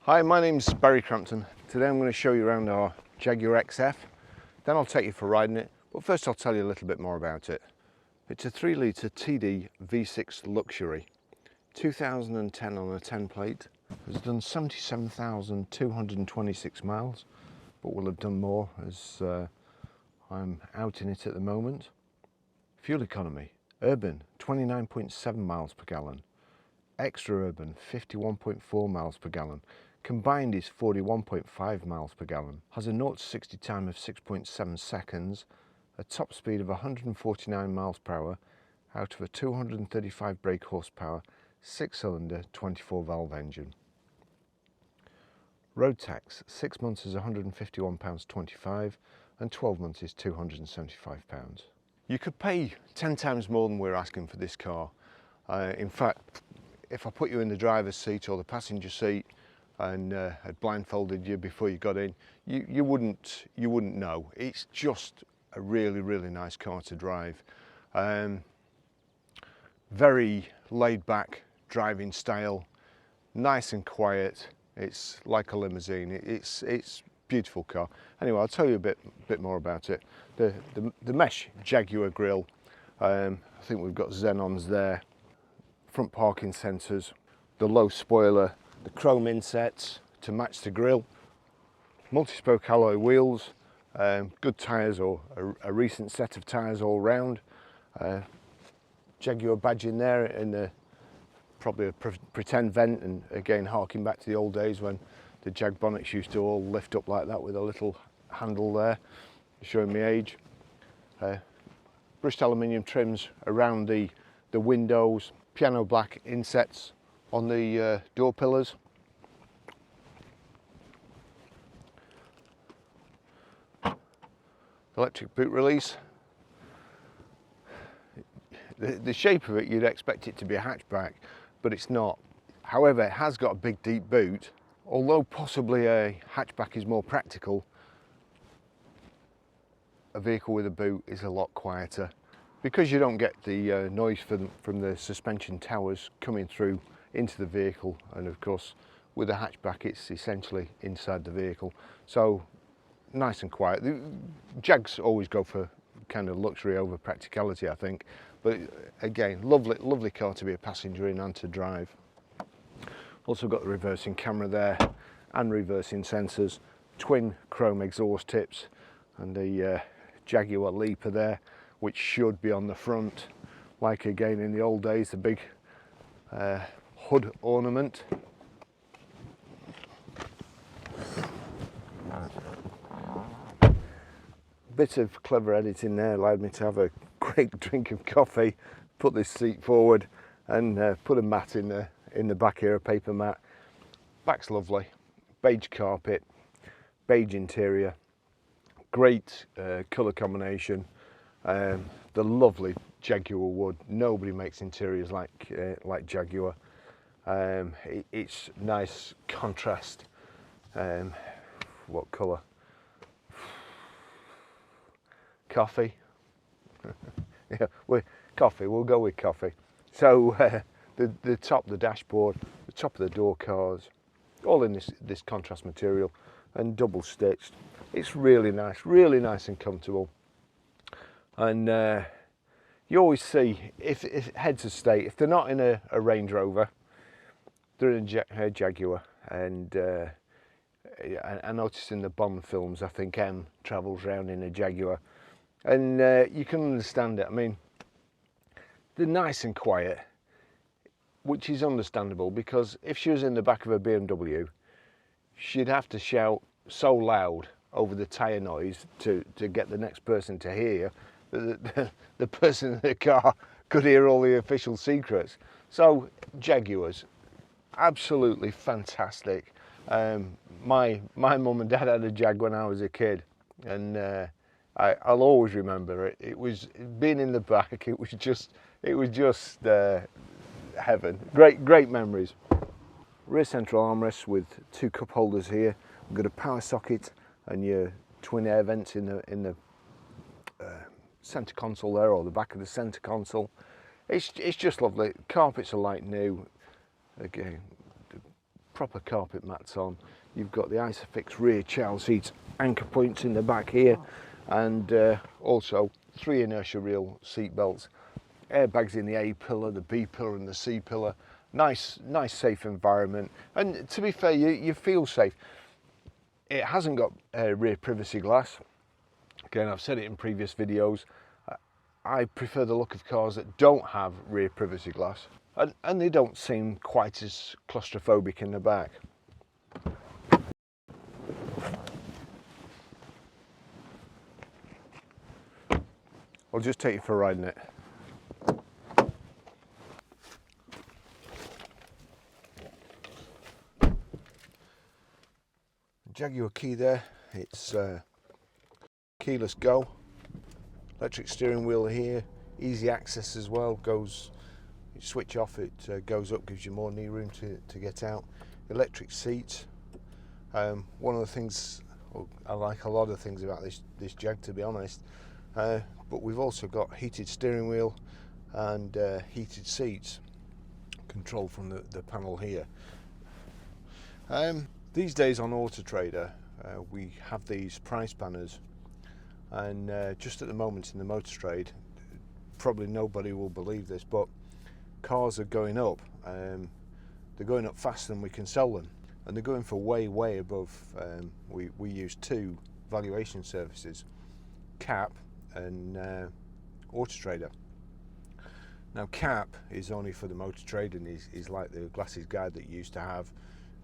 Hi, my name's Barry Crampton. Today I'm going to show you around our Jaguar XF, then I'll take you for riding it, but first I'll tell you a little bit more about it. It's a 3 litre TD V6 Luxury, 2010 on a 10 plate, has done 77,226 miles, but will have done more as I'm out in it at the moment. Fuel economy, urban 29.7 miles per gallon, extra urban 51.4 miles per gallon, combined is 41.5 miles per gallon, has a 0 to 60 time of 6.7 seconds, a top speed of 149 miles per hour out of a 235 brake horsepower, 6-cylinder 24 valve engine. Road tax, 6 months is £151.25 and 12 months is £275. You could pay 10 times more than we're asking for this car. In fact, if I put you in the driver's seat or the passenger seat and had blindfolded you before you got in, you wouldn't know. It's just a really nice car to drive. Very laid back driving style, nice and quiet. It's like a limousine. It's a beautiful car. Anyway, I'll tell you a bit more about it. The mesh Jaguar grille. I think we've got xenons there. Front parking sensors, the low spoiler, the chrome insets to match the grille, multi-spoke alloy wheels, good tyres or a recent set of tyres all round, Jaguar badge in there and probably a pretend vent, and again harking back to the old days when the Jag bonnets used to all lift up like that with a little handle there, showing me age. Brushed aluminium trims around the windows, piano black insets on the door pillars. Electric boot release. The shape of it, you'd expect it to be a hatchback, but it's not. However, it has got a big deep boot. Although possibly a hatchback is more practical, a vehicle with a boot is a lot quieter, because you don't get the noise from the suspension towers coming through into the vehicle, and of course with a hatchback it's essentially inside the vehicle, so nice and quiet. The Jags always go for kind of luxury over practicality, I think, but again, lovely car to be a passenger in and to drive. Also got the reversing camera there and reversing sensors, twin chrome exhaust tips, and the Jaguar leaper there, which should be on the front, like again in the old days, the big hood ornament. Bit of clever editing there allowed me to have a quick drink of coffee, put this seat forward and put a mat in the back here, a paper mat. Back's lovely, beige carpet, beige interior, great colour combination. The lovely Jaguar wood. Nobody makes interiors like Jaguar. It's nice contrast. What colour? Coffee. Yeah, coffee. We'll go with coffee. So the top, the dashboard, the top of the door cars, all in this contrast material and double stitched. It's really nice and comfortable. And you always see, if heads of state, if they're not in a Range Rover, they're in a Jaguar. And I noticed in the Bond films, I think M travels around in a Jaguar, and you can understand it. I mean, they're nice and quiet, which is understandable, because if she was in the back of a BMW, she'd have to shout so loud over the tyre noise to get the next person to hear that the person in the car could hear all the official secrets. So Jaguars, absolutely fantastic. My mum and dad had a Jag when I was a kid, and I'll always remember it. It was being in the back. It was just heaven. Great memories. Rear central armrest with two cup holders here. We've got a power socket and your twin air vents in the centre console there, or the back of the centre console. It's just lovely. Carpets are like new. Again, proper carpet mats on. You've got the Isofix rear child seats, anchor points in the back here, and also 3 inertia reel seat belts, airbags in the A pillar, the B pillar and the C pillar. Nice safe environment, and to be fair, you feel safe. It hasn't got rear privacy glass. Again, I've said it in previous videos, I prefer the look of cars that don't have rear privacy glass, and they don't seem quite as claustrophobic in the back. I'll just take you for a ride in it. Jaguar key there, it's keyless go, electric steering wheel here, easy access as well, you switch off, it goes up, gives you more knee room to get out. Electric seats, one of the things, I like a lot of things about this Jag, to be honest, but we've also got heated steering wheel and heated seats, controlled from the panel here. These days on Auto Trader, we have these price banners, and just at the moment in the motor trade, probably nobody will believe this, but cars are going up. They're going up faster than we can sell them, and they're going for way above. We use 2 valuation services, Cap and Auto Trader. Now Cap is only for the motor trade, and he's like the glasses guy that you used to have,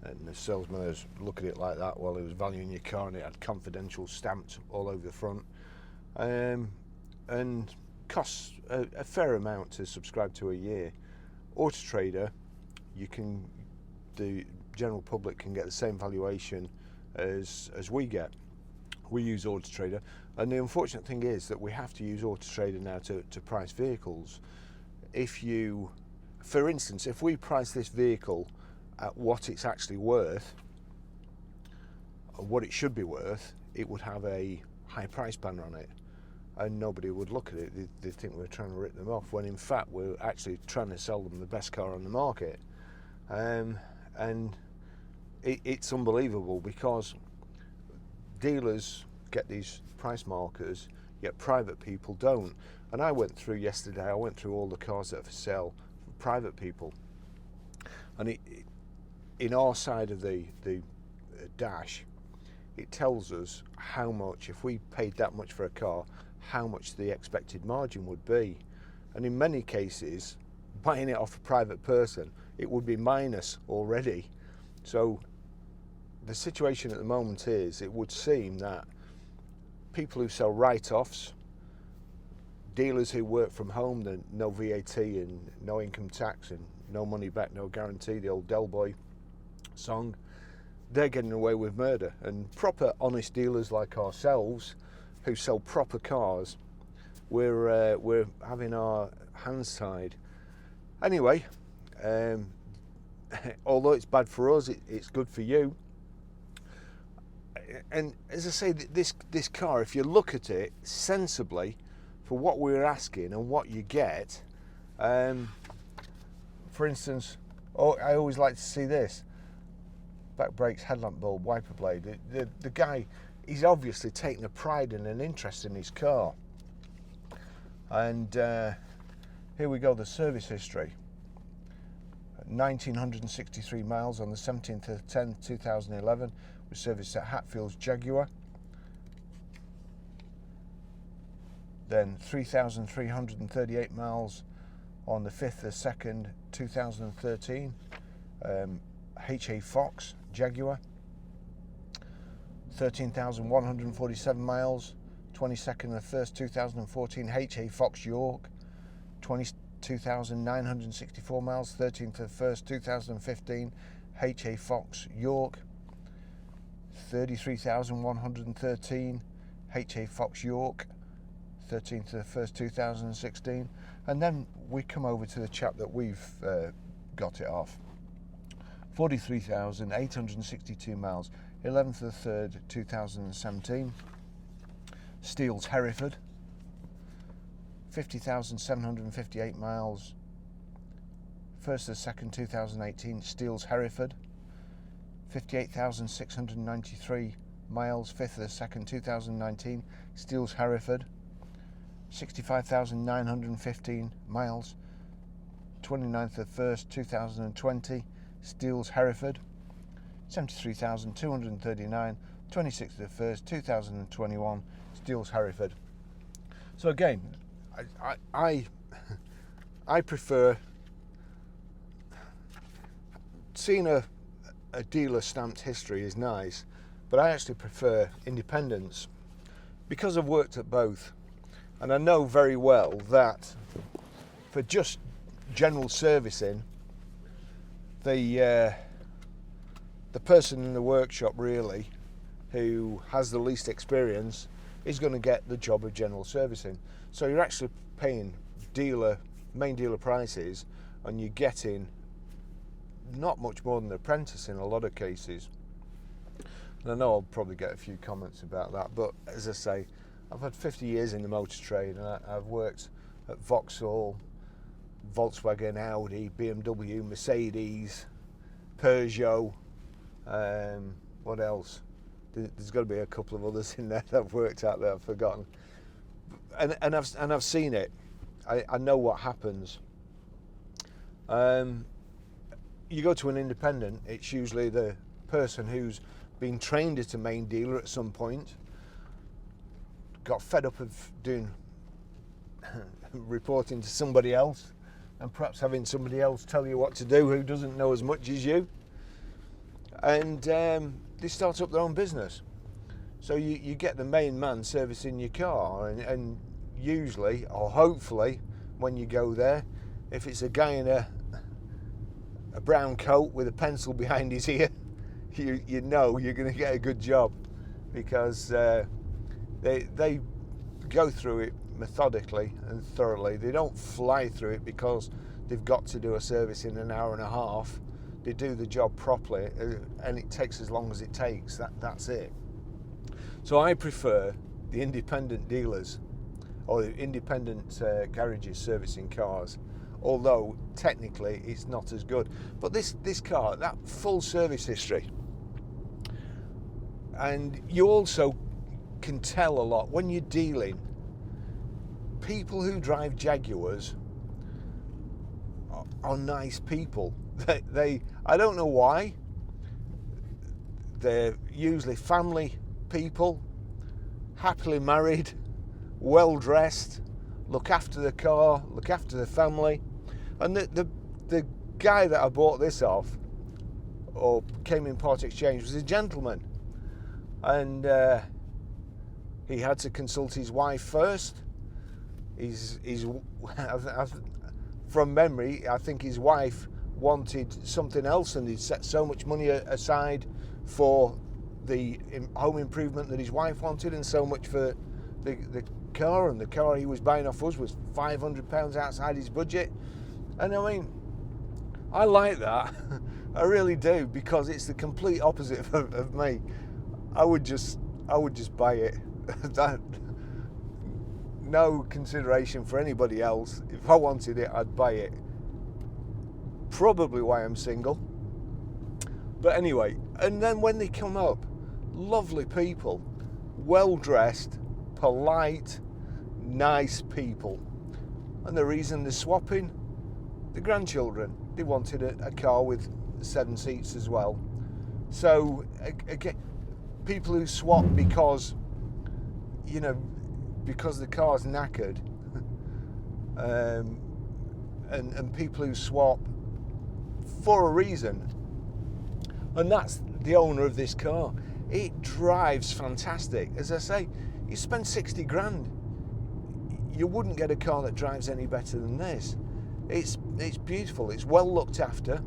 and the salesman was look at it like that while he was valuing your car, and it had confidential stamped all over the front, and costs a fair amount to subscribe to a year. Auto Trader, the general public can get the same valuation as we get. We use Auto Trader, and the unfortunate thing is that we have to use Auto Trader now to price vehicles. For instance, if we price this vehicle at what it's actually worth, or what it should be worth, it would have a high price banner on it, and nobody would look at it. They think we're trying to rip them off, when in fact we're actually trying to sell them the best car on the market. And it's unbelievable, because dealers get these price markers, yet private people don't. And I went through yesterday, I went through all the cars that are for sale for private people, and in our side of the dash, it tells us how much, if we paid that much for a car, how much the expected margin would be. And in many cases, buying it off a private person, it would be minus already. So the situation at the moment is, it would seem that people who sell write-offs, dealers who work from home, the no VAT and no income tax and no money back, no guarantee, the old Del Boy song, they're getting away with murder. And proper honest dealers like ourselves, who sell proper cars, we're having our hands tied. Anyway, although it's bad for us, it's good for you. And as I say, this car, if you look at it sensibly, for what we're asking and what you get, for instance, I always like to see this: back brakes, headlamp bulb, wiper blade. The guy, he's obviously taken a pride and an interest in his car. And here we go, the service history. 1,963 miles on the 17th of 10th, 2011. We serviced at Hatfield's Jaguar. Then 3,338 miles on the 5th of 2nd, 2013. HA Fox Jaguar. 13,147 miles, 22nd of 1st, 2014. HA Fox York. 22,964 miles, 13th of 1st, 2015. HA Fox York. 33,113 HA Fox York, 13th of 1st, 2016. And then we come over to the chap that we've got it off. 43,862 miles, 11th of 3rd, 2017. Steels Hereford. 50,758 miles, 1st of 2nd, 2018. Steels Hereford. 58,693 miles, 5th of the 2nd, 2019, Steeles Hereford. 65,915 miles, 29th of the 1st, 2020, Steeles Hereford. 73,239, 26th of the 1st, 2021, Steeles Hereford. So again, I prefer seeing a dealer stamped history is nice, but I actually prefer independence because I've worked at both, and I know very well that for just general servicing, the person in the workshop really who has the least experience is going to get the job of general servicing. So you're actually paying main dealer prices, and you're getting not much more than an apprentice in a lot of cases. And I know I'll probably get a few comments about that, but as I say, I've had 50 years in the motor trade, and I've worked at Vauxhall, Volkswagen, Audi, BMW, Mercedes, Peugeot, what else? There's got to be a couple of others in there that I've worked at that I've forgotten. And I've seen it. I know what happens. You go to an independent, it's usually the person who's been trained as a main dealer at some point, got fed up of doing reporting to somebody else, and perhaps having somebody else tell you what to do who doesn't know as much as you, and they start up their own business. So you get the main man servicing your car, and usually, or hopefully, when you go there, if it's a guy in a brown coat with a pencil behind his ear, you know you're going to get a good job, because they go through it methodically and thoroughly. They don't fly through it because they've got to do a service in an hour and a half. They do the job properly, and it takes as long as it takes. That's it. So I prefer the independent dealers or the independent garages servicing cars, although technically it's not as good. But this car, that full service history, and you also can tell a lot when you're dealing. People who drive Jaguars are nice people. I don't know why. They're usually family people, happily married, well dressed, look after the car, look after the family. And the guy that I bought this off, or came in part exchange, was a gentleman, and he had to consult his wife first. From memory, I think his wife wanted something else, and he'd set so much money aside for the home improvement that his wife wanted, and so much for the car, and the car he was buying off us was £500 outside his budget. And I mean, I like that. I really do, because it's the complete opposite of me. I would just buy it. That, no consideration for anybody else. If I wanted it, I'd buy it. Probably why I'm single. But anyway, and then when they come up, lovely people, well dressed, polite, nice people. And the reason they're swapping, the grandchildren, they wanted a car with 7 seats as well. So again, people who swap because, you know, because the car's knackered, and people who swap for a reason, and that's the owner of this car. It drives fantastic. As I say, you spend 60 grand, you wouldn't get a car that drives any better than this. It's beautiful, it's well looked after.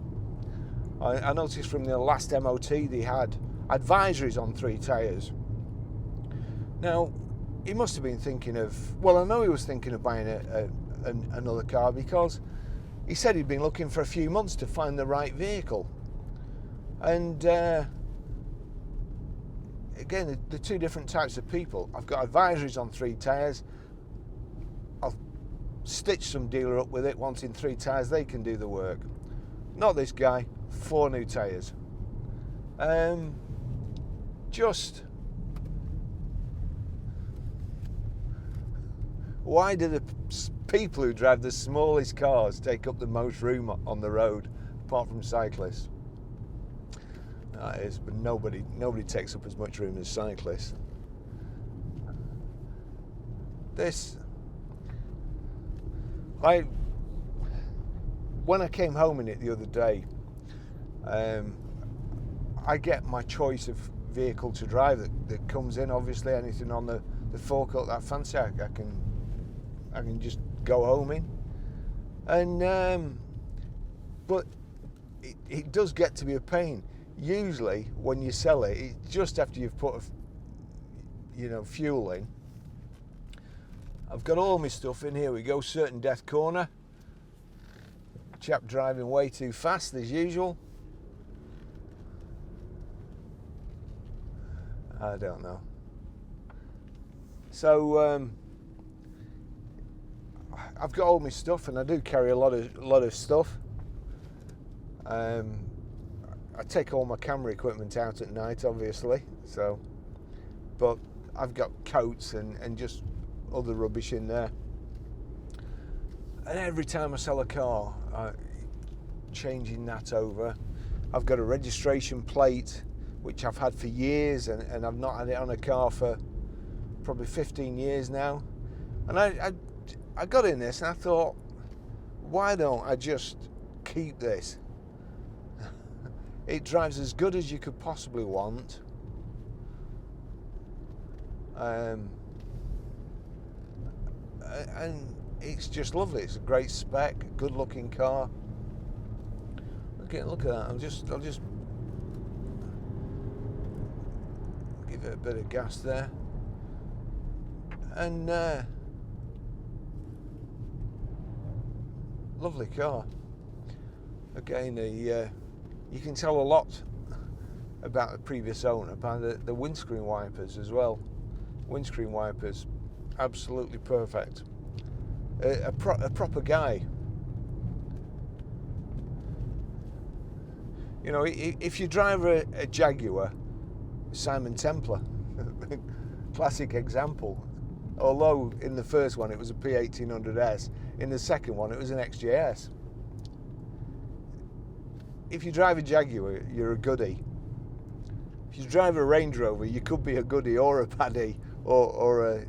I noticed from the last MOT they had advisories on 3 tyres. Now, he must have been thinking of, well, I know he was thinking of buying another car, because he said he'd been looking for a few months to find the right vehicle. And again, the 2 different types of people. I've got advisories on 3 tyres. I'll stitch some dealer up with it wanting 3 tyres. They can do the work. Not this guy, 4 new tyres. Just why do the people who drive the smallest cars take up the most room on the road, apart from cyclists? That is, but nobody takes up as much room as cyclists. When I came home in it the other day, I get my choice of vehicle to drive that comes in. Obviously, anything on the forecourt that I fancy, I can just go home in. And but it does get to be a pain. Usually, when you sell it, it's just after you've put fuel in. I've got all my stuff in. Here we go, certain death corner. Chap driving way too fast as usual. I don't know. So I've got all my stuff, and I do carry a lot of stuff. I take all my camera equipment out at night, obviously. So, but I've got coats and just other rubbish in there. And every time I sell a car, changing that over. I've got a registration plate which I've had for years, and I've not had it on a car for probably 15 years now. And I got in this and I thought, why don't I just keep this? It drives as good as you could possibly want. And it's just lovely. It's a great spec, good looking car. Look at that. I'll just give it a bit of gas there. And lovely car. Again, you can tell a lot about the previous owner by the windscreen wipers as well. Windscreen wipers, absolutely perfect. A proper guy. You know, if you drive a Jaguar, Simon Templar, classic example. Although in the first one it was a P1800S, in the second one it was an XJS. If you drive a Jaguar, you're a goodie. If you drive a Range Rover, you could be a goodie or a baddie or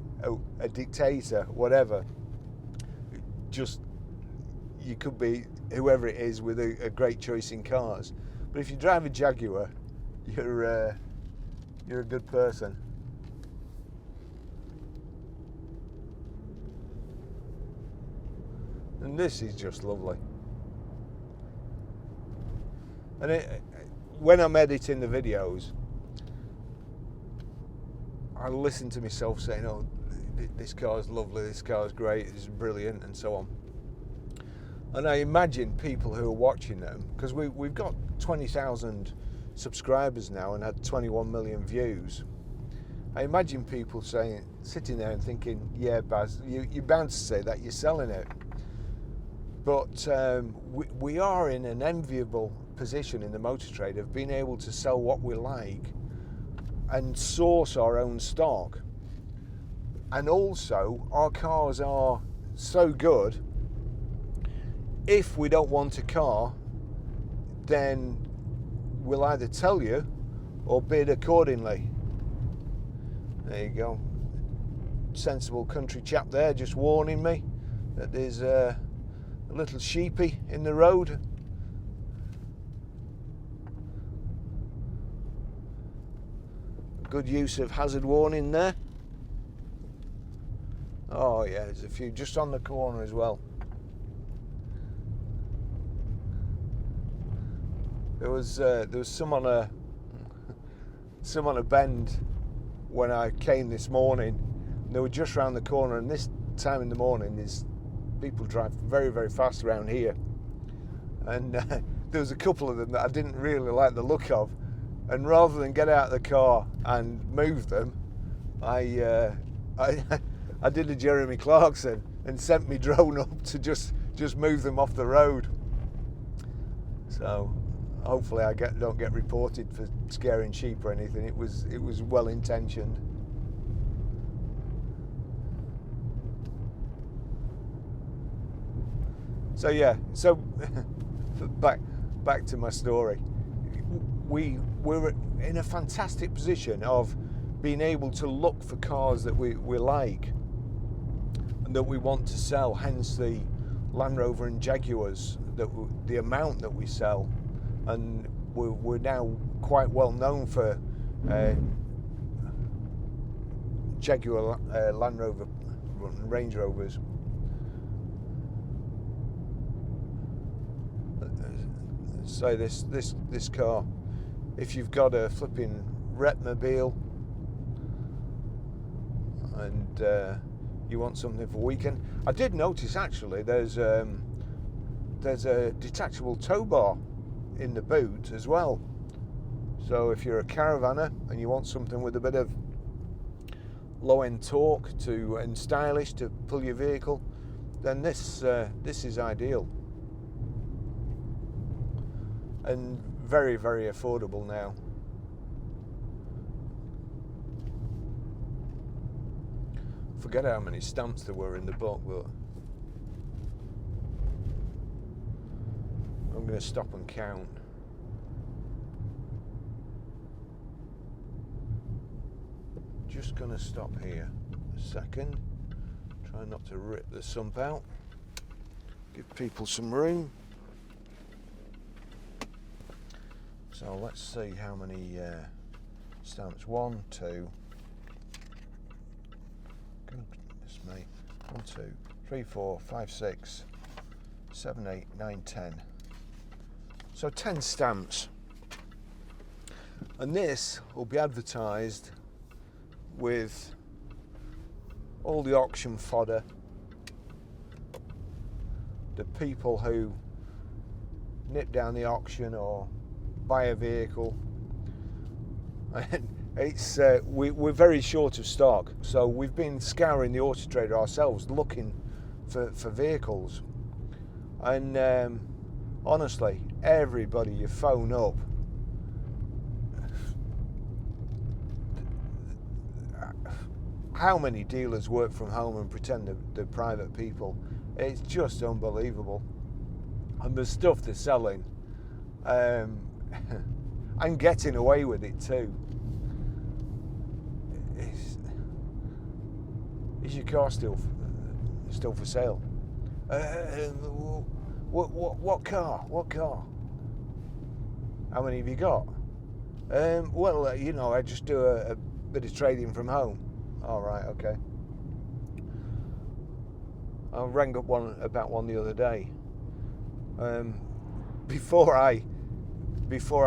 a dictator, whatever. Just, you could be whoever it is with a great choice in cars. But if you drive a Jaguar, you're a good person. And this is just lovely. And when I'm editing the videos, I listen to myself saying, "Oh, this car's lovely, this car's great, it's brilliant," and so on. And I imagine people who are watching them, because we've got 20,000 subscribers now and had 21 million views. I imagine people sitting there and thinking, "Yeah, Baz, you're bound to say that, you're selling it." But we are in an enviable position in the motor trade of being able to sell what we like and source our own stock. And also, our cars are so good, if we don't want a car, then we'll either tell you or bid accordingly. There you go. Sensible country chap there just warning me that there's a little sheepy in the road. Good use of hazard warning there. Oh yeah, there's a few just on the corner as well. There was some on a bend when I came this morning. They were just round the corner, and this time in the morning people drive very, very fast around here. And there was a couple of them that I didn't really like the look of, and rather than get out of the car and move them, I did a Jeremy Clarkson and sent me drone up to just move them off the road. So hopefully I don't get reported for scaring sheep or anything. It was well intentioned. So yeah, so back to my story. We're in a fantastic position of being able to look for cars that we like and that we want to sell, hence the Land Rover and Jaguars, the amount that we sell. And we're now quite well known for Jaguar, Land Rover, Range Rovers. So this car, if you've got a flipping Retmobile and you want something for weekend, I did notice actually there's a detachable tow bar in the boot as well. So if you're a caravanner and you want something with a bit of low-end torque and stylish to pull your vehicle, then this is ideal. And very, very affordable now. Forget how many stamps there were in the book, but I'm going to stop and count. Just going to stop here a second. Try not to rip the sump out. Give people some room. So let's see how many stamps. 1, 2. Goodness me. 1, 2, 3, 4, 5, 6, 7, 8, 9, 10. So 10 stamps. And this will be advertised with all the auction fodder, the people who nip down the auction or buy a vehicle. And it's we're very short of stock, so we've been scouring the Auto Trader ourselves looking for vehicles, and honestly, everybody you phone up, how many dealers work from home and pretend they're private people? It's just unbelievable. And the stuff they're selling, and getting away with it too. Is your car still for sale? What car? What car? How many have you got? Well, you know, I just do a bit of trading from home. All right, okay. I rang up about one the other day. Before I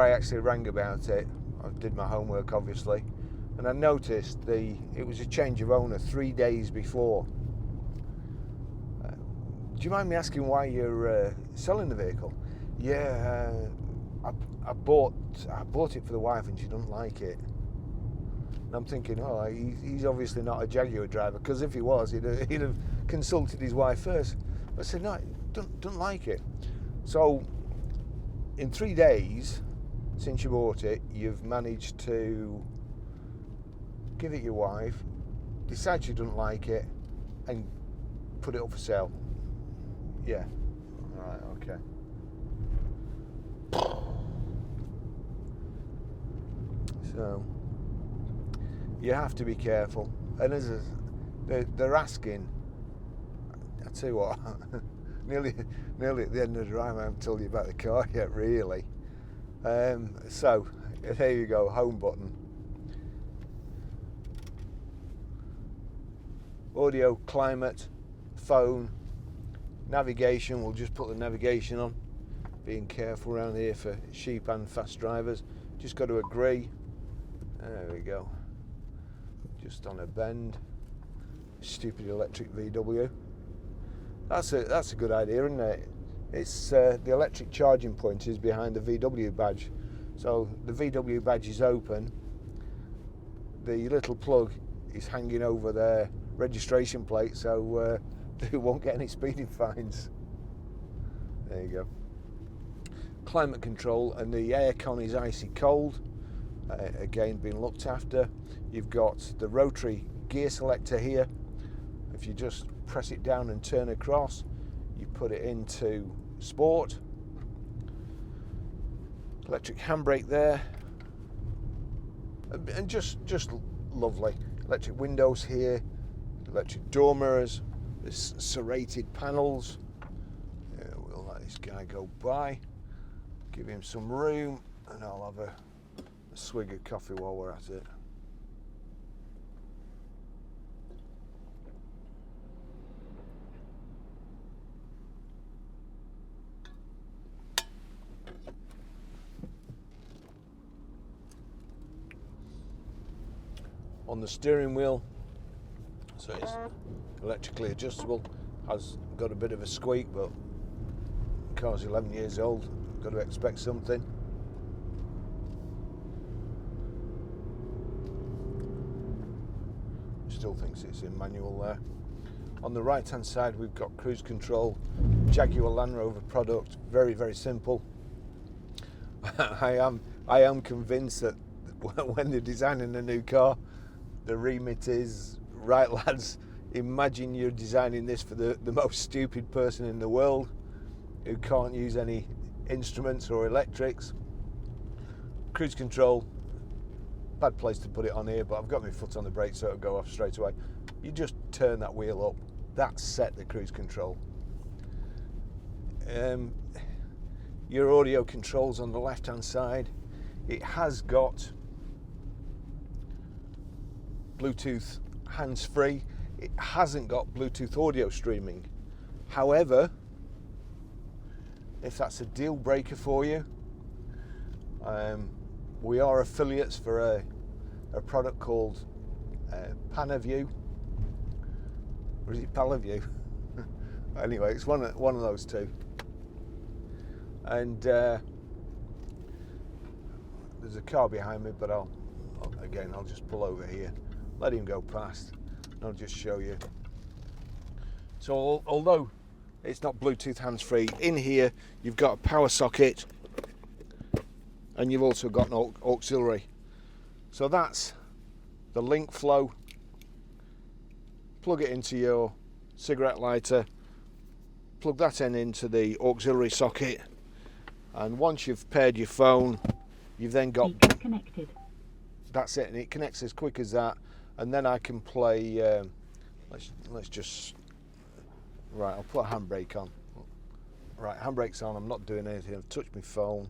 actually rang about it, I did my homework obviously, and I noticed it was a change of owner 3 days before. Do you mind me asking why you're selling the vehicle? Yeah, I bought it for the wife and she doesn't like it. And I'm thinking, oh, he's obviously not a Jaguar driver, because if he was, he'd have consulted his wife first. But I said, no, don't like it. So in 3 days since you bought it, you've managed to give it your wife, decide she doesn't like it, and put it up for sale. Yeah. All right, okay. So you have to be careful. And as they're asking, I tell you what, nearly at the end of the drive, I haven't told you about the car yet, really. So there you go, home button. Audio, climate, phone, navigation. We'll just put the navigation on. Being careful around here for sheep and fast drivers. Just got to agree. There we go. Just on a bend. Stupid electric VW. That's a good idea, isn't it? It's the electric charging point is behind the VW badge. So the VW badge is open. The little plug is hanging over their registration plate, so they won't get any speeding fines. There you go. climate control, and the aircon is icy cold, again being looked after. You've got the rotary gear selector here. If you just press it down and turn across, you put it into sport. Electric handbrake there, and just lovely. Electric windows here, electric door mirrors, there's serrated panels. We'll let this guy go by, give him some room, and I'll have a swig of coffee while we're at it. On the steering wheel, so it's electrically adjustable, has got a bit of a squeak, but the car's 11 years old, got to expect something. Still thinks it's in manual there. On the right hand side we've got cruise control, Jaguar Land Rover product, very, very simple. I am convinced that when they're designing a new car, the remit is, right lads, imagine you're designing this for the most stupid person in the world who can't use any instruments or electrics. Cruise control, bad place to put it on here, but I've got my foot on the brake so it'll go off straight away. You just turn that wheel up, that's set the cruise control. Your audio controls on the left hand side. It has got Bluetooth hands-free. It hasn't got Bluetooth audio streaming. However, if that's a deal breaker for you, we are affiliates for a product called Panaview, or is it Palaview? Anyway, it's one of those two. And there's a car behind me, but I'll just pull over here, let him go past, and I'll just show you. So although it's not Bluetooth hands-free, in here you've got a power socket, and you've also got an auxiliary. So that's the link flow. Plug it into your cigarette lighter, plug that into the auxiliary socket, and once you've paired your phone, you've then got connected. That's it, and it connects as quick as that. And then I can play. Let's just, right. I'll put a handbrake on. Right, handbrake's on. I'm not doing anything. I've touched my phone.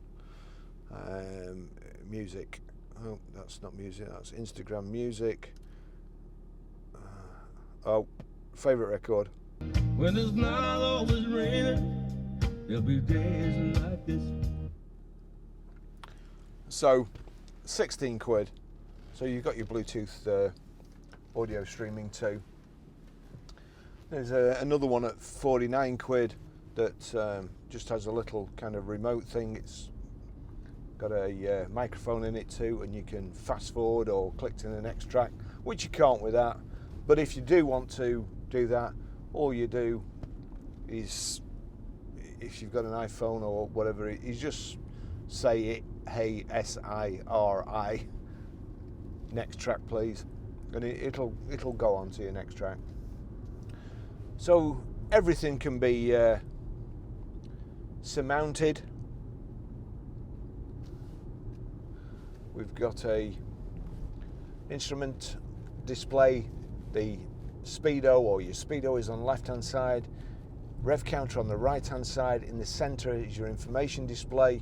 Music. Oh, that's not music. That's Instagram music. Favorite record. When it's not always raining, there'll be days like this. So, 16 quid. So you've got your Bluetooth audio streaming too. There's another one at 49 quid that just has a little kind of remote thing. It's got a microphone in it too, and you can fast forward or click to the next track, which you can't with that. But if you do want to do that, all you do is, if you've got an iPhone or whatever, you just say it, hey, SIRI, next track please, and it'll go on to your next track. So everything can be surmounted. We've got a instrument display. The speedo, or your speedo, is on the left hand side, rev counter on the right hand side. In the center is your information display.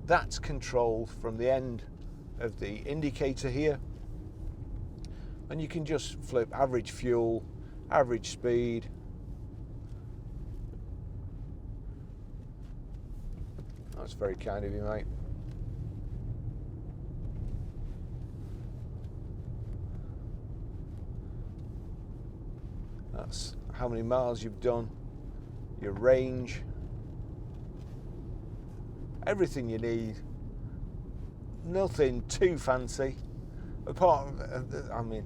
That's controlled from the end of the indicator here, and you can just flip average fuel, average speed, that's very kind of you, mate. That's how many miles you've done, your range, everything you need. Nothing too fancy, apart from, I mean,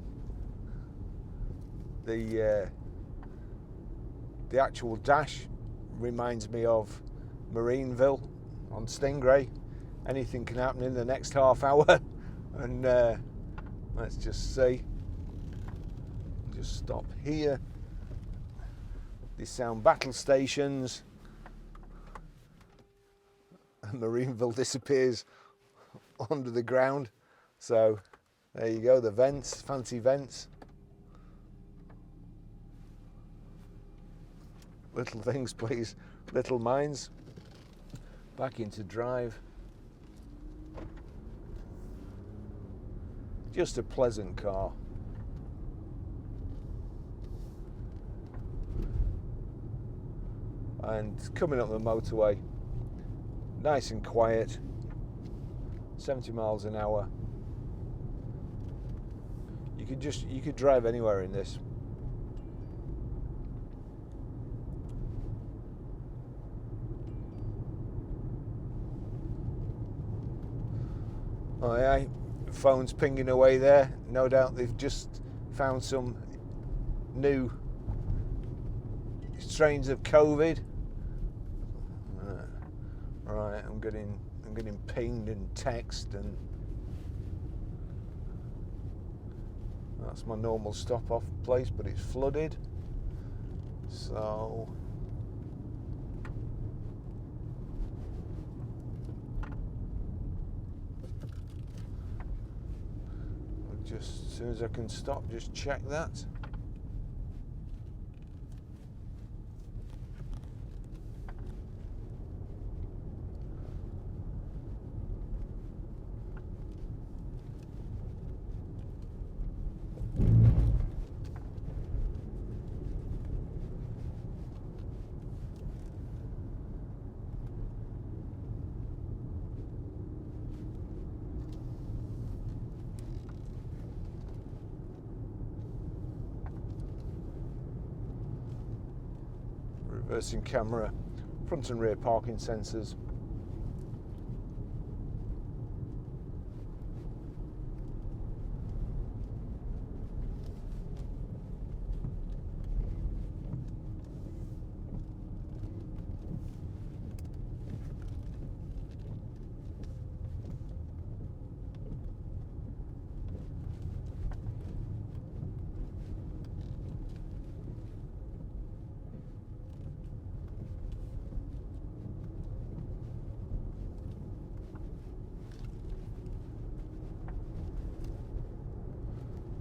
the actual dash reminds me of Marineville, on Stingray. Anything can happen in the next half hour. And let's just see. Just stop here. These sound battle stations. And Marineville disappears under the ground. So there you go, the vents, fancy vents. Little things, please. Little minds. Back into drive. Just a pleasant car. And coming up the motorway, nice and quiet, 70 miles an hour. You could drive anywhere in this. Oh yeah, phone's pinging away there. No doubt they've just found some new strains of COVID. Right, I'm getting pinged and text, and that's my normal stop-off place, but it's flooded. So just as soon as I can stop, just check that. Reversing camera, front and rear parking sensors.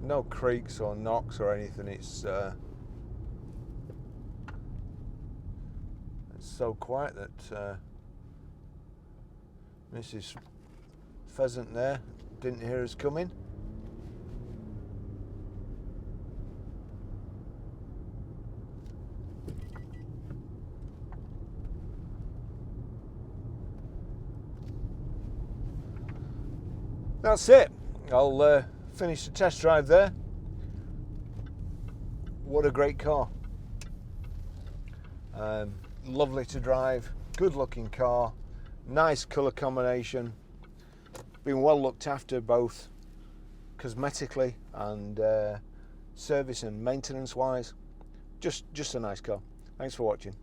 No creaks or knocks or anything. It's so quiet that Mrs. Pheasant there didn't hear us coming. That's it. I'll finish the test drive there. What a great car. Lovely to drive, good looking car, nice colour combination, been well looked after both cosmetically and service and maintenance wise. Just a nice car. Thanks for watching.